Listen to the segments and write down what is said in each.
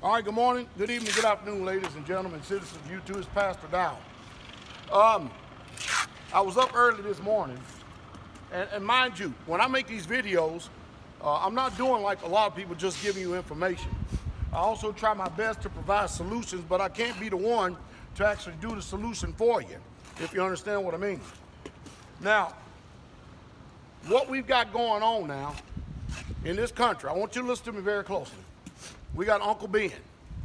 All right, good morning, good evening, good afternoon, ladies and gentlemen, citizens of YouTube. It's Pastor Dowell. I was up early this morning, and mind you, when I make these videos, I'm not doing like a lot of people, just giving you information. I also try my best to provide solutions, but I can't be the one to actually do the solution for you, if you understand what I mean. Now, what we've got going on now in this country, I want you to listen to me very closely. We got Uncle Ben.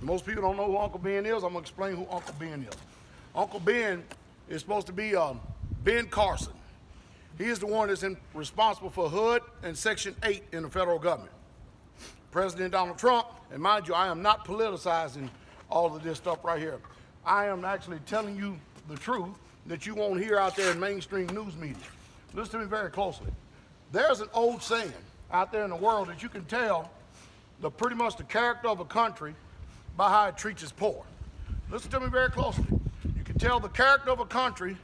Most people don't know who Uncle Ben is. I'm going to explain who Uncle Ben is. Uncle Ben is supposed to be Ben Carson. He is the one that's responsible for HUD and Section 8 in the federal government. President Donald Trump, and mind you, I am not politicizing all of this stuff right here. I am actually telling you the truth that you won't hear out there in mainstream news media. Listen to me very closely. There's an old saying out there in the world that you can tell pretty much the character of a country by how it treats its poor. Listen to me very closely. You can tell the character of a country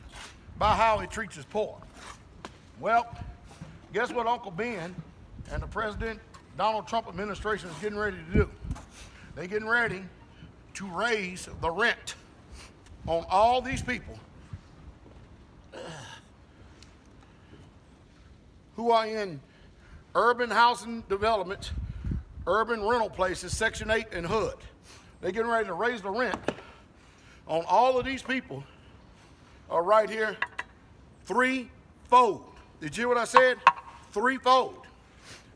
by how it treats its poor. Well, guess what Uncle Ben and the President Donald Trump administration is getting ready to do? They're getting ready to raise the rent on all these people who are in urban housing developments, urban rental places, Section 8 and HUD. They're getting ready to raise the rent on all of these people right here threefold. Did you hear what I said? Threefold.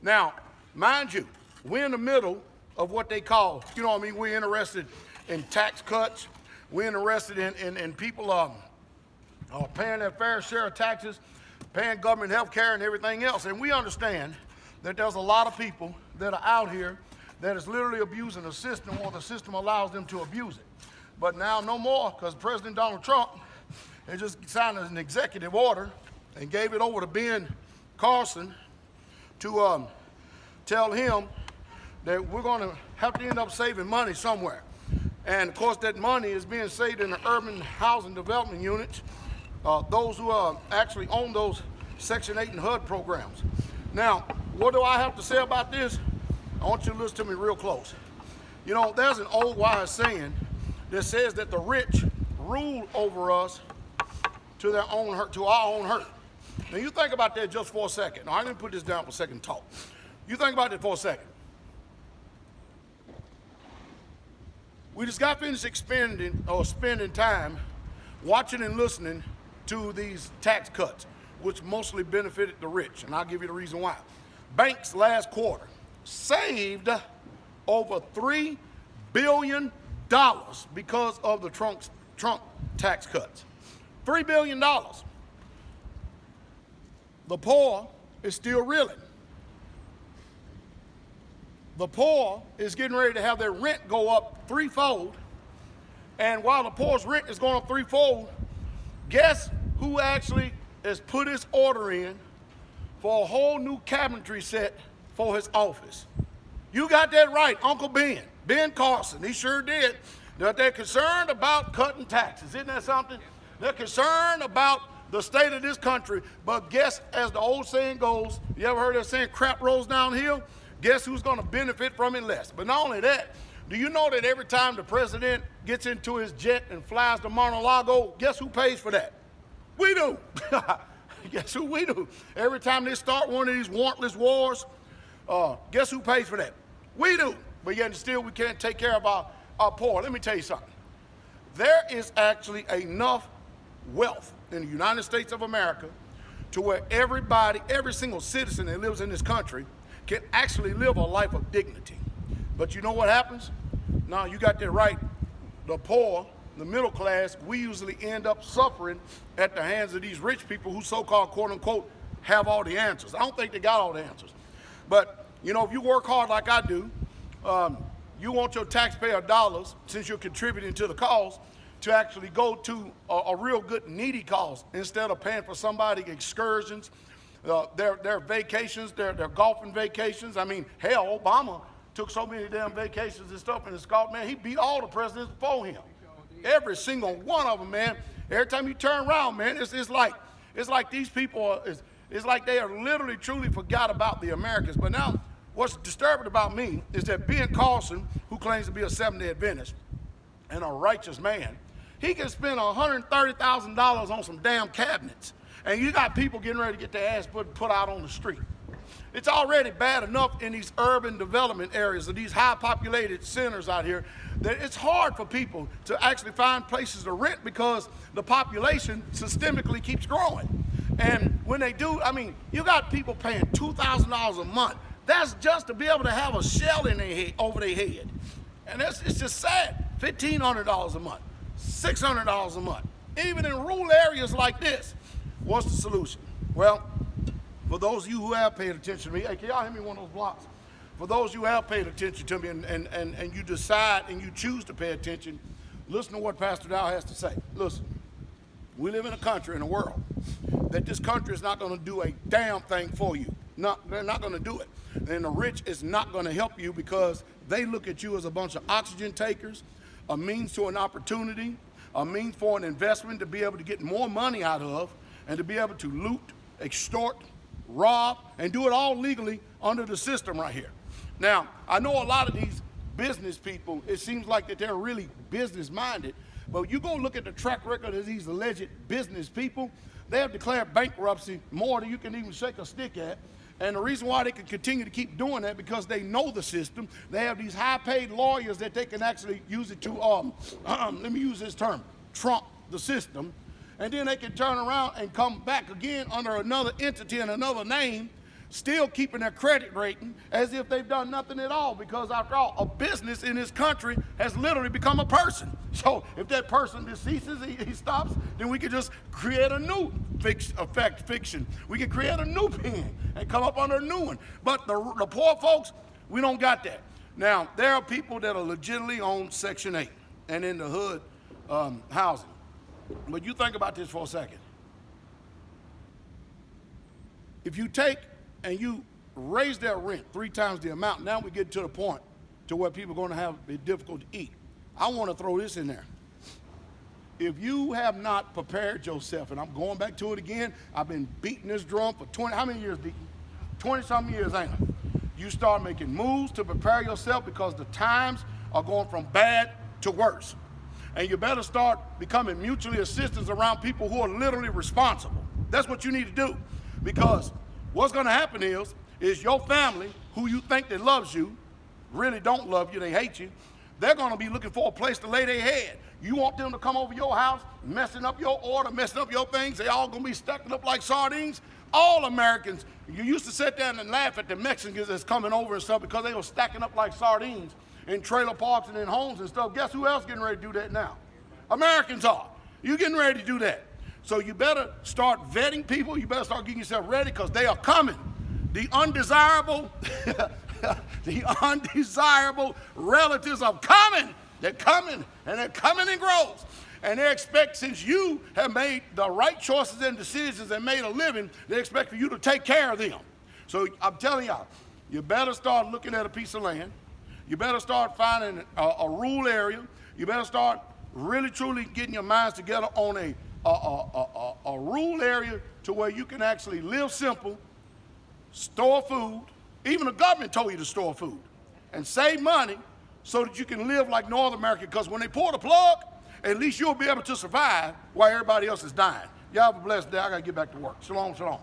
Now, mind you, we're in the middle of what they call, you know what I mean, we're interested in tax cuts. We're interested in people paying their fair share of taxes, paying government health care and everything else. And we understand that there's a lot of people that are out here that is literally abusing the system, or the system allows them to abuse it. But now no more, because President Donald Trump has just signed an executive order and gave it over to Ben Carson to tell him that we're going to have to end up saving money somewhere. And of course that money is being saved in the urban housing development units, those who actually own those Section 8 and HUD programs. Now, what do I have to say about this? I want you to listen to me real close. You know, there's an old wise saying that says that the rich rule over us to their own hurt, to our own hurt. Now you think about that just for a second. Now, I didn't put this down for a second talk. You think about it for a second. We just got finished spending time watching and listening to these tax cuts, which mostly benefited the rich, and I'll give you the reason why. Banks last quarter saved over $3 billion because of the Trump tax cuts. $3 billion. The poor is still reeling. The poor is getting ready to have their rent go up threefold, and while the poor's rent is going up threefold, guess who actually has put his order in for a whole new cabinetry set for his office? You got that right, Uncle Ben, Ben Carson. He sure did. Now, they're concerned about cutting taxes. Isn't that something? They're concerned about the state of this country. But guess, as the old saying goes, you ever heard that saying, crap rolls downhill? Guess who's going to benefit from it less? But not only that, do you know that every time the president gets into his jet and flies to Mar-a-Lago, guess who pays for that? We do. Guess who we do? Every time they start one of these warrantless wars, guess who pays for that? We do. But yet still we can't take care of our poor. Let me tell you something. There is actually enough wealth in the United States of America to where everybody, every single citizen that lives in this country can actually live a life of dignity. But you know what happens? Now, you got that right. The poor, the middle class, we usually end up suffering at the hands of these rich people who so-called, quote unquote, have all the answers. I don't think they got all the answers. But, you know, if you work hard like I do, you want your taxpayer dollars, since you're contributing to the cause, to actually go to a real good needy cause instead of paying for somebody excursions, their vacations, their golfing vacations. I mean, hell, Obama took so many damn vacations and stuff in his golf, man, he beat all the presidents before him. Every single one of them, man. Every time you turn around, man, it's like these people it's like they are literally truly forgot about the Americans. But now, what's disturbing about me is that Ben Carson, who claims to be a Seventh-day Adventist and a righteous man, he can spend $130,000 on some damn cabinets. And you got people getting ready to get their ass put out on the street. It's already bad enough in these urban development areas, of these high populated centers out here, that it's hard for people to actually find places to rent because the population systemically keeps growing. And when they do, I mean, you got people paying $2,000 a month. That's just to be able to have a shell in their head, over their head. And it's just sad. $1,500 a month, $600 a month. Even in rural areas like this, what's the solution? Well, for those of you who have paid attention to me, hey, can y'all hand me one of those blocks? For those who have paid attention to me and you decide and you choose to pay attention, listen to what Pastor Dowell has to say. Listen, we live in a country, in a world, that this country is not going to do a damn thing for you. They're not going to do it. And the rich is not going to help you because they look at you as a bunch of oxygen takers, a means to an opportunity, a means for an investment to be able to get more money out of and to be able to loot, extort, rob, and do it all legally under the system right here. Now, I know a lot of these business people, it seems like that they're really business-minded, but you go look at the track record of these alleged business people, they have declared bankruptcy more than you can even shake a stick at. And the reason why they can continue to keep doing that, because they know the system. They have these high-paid lawyers that they can actually use it to, let me use this term, trump the system. And then they can turn around and come back again under another entity and another name, still keeping their credit rating as if they've done nothing at all, because after all, a business in this country has literally become a person. So if that person deceases, he stops, then we can just create a new fiction. We can create a new pen and come up under a new one. But the poor folks, we don't got that. Now, there are people that are legitimately on Section 8 and in the hood housing. But you think about this for a second. If you take and you raise their rent 3 times the amount, now we get to the point to where people are going to have it difficult to eat. I want to throw this in there. If you have not prepared yourself, and I'm going back to it again, I've been beating this drum for 20, how many years, Deacon? 20-something years, ain't it? You start making moves to prepare yourself because the times are going from bad to worse. And you better start becoming mutually assistants around people who are literally responsible. That's what you need to do. Because what's going to happen is your family, who you think that loves you, really don't love you, they hate you, they're going to be looking for a place to lay their head. You want them to come over your house, messing up your order, messing up your things, they all going to be stacking up like sardines. All Americans, you used to sit down and laugh at the Mexicans that's coming over and stuff because they were stacking up like sardines in trailer parks and in homes and stuff. Guess who else getting ready to do that now? Americans are. You're getting ready to do that. So you better start vetting people. You better start getting yourself ready because they are coming. The undesirable, relatives are coming. They're coming, and they're coming in groves. And they expect, since you have made the right choices and decisions and made a living, they expect for you to take care of them. So I'm telling y'all, you better start looking at a piece of land. You better start finding a rural area. You better start really, truly getting your minds together on a rural area to where you can actually live simple, store food. Even the government told you to store food and save money so that you can live like North America, because when they pull the plug, at least you'll be able to survive while everybody else is dying. Y'all have a blessed day. I got to get back to work. Shalom, shalom.